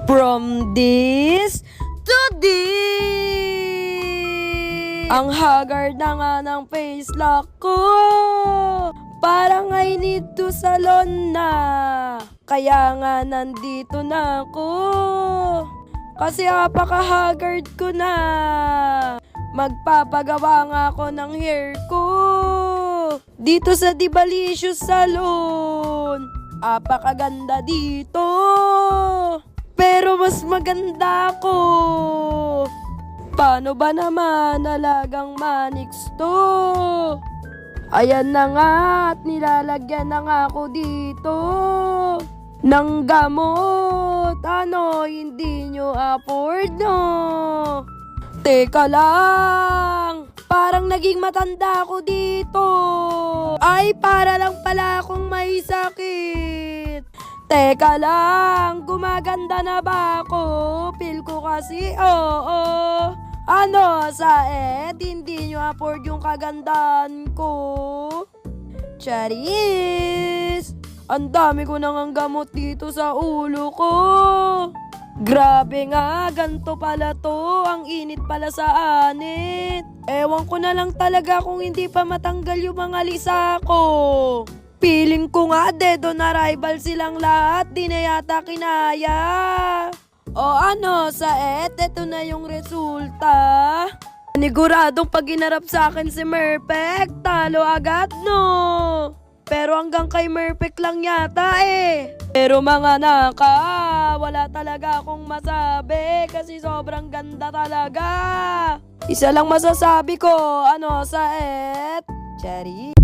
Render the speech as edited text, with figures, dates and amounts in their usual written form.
From this to this. Ang haggard na nga ng face lock ko. Parang I need to salon na. Kaya nga nandito na ako. Kasi apaka-haggard ko na. Magpapagawa nga ako ng hair ko dito sa Dibalicious Salon. Apakaganda dito. Pero mas maganda ako. Paano ba naman alagang Manix to? Ayan na nga at nilalagyan na nga ako dito ng gamot. Ano, hindi nyo afford, no? Teka lang, parang naging matanda ako dito. Ay, para lang pala akong may sakit. Teka lang, gumaganda na ba ako? Feel ko kasi, oo. Ano, Saed, hindi nyo afford yung kagandahan ko? Charis! Ang dami ko nang gamot dito sa ulo ko. Grabe nga, ganto pala to. Ang init pala sa anit. Ewan ko na lang talaga kung hindi pa matanggal yung mga lisa ko. Feeling ko nga dead on arrival silang lahat. Di na yata kinaya. O ano, Saed, eto na yung resulta. Paniguradong pag ginarap sa akin si Merpek, talo agad, no? Pero hanggang kay Merpek lang yata eh. Pero mga naka, wala talaga akong masabi kasi sobrang ganda talaga. Isa lang masasabi ko, ano, Saed? Cherry.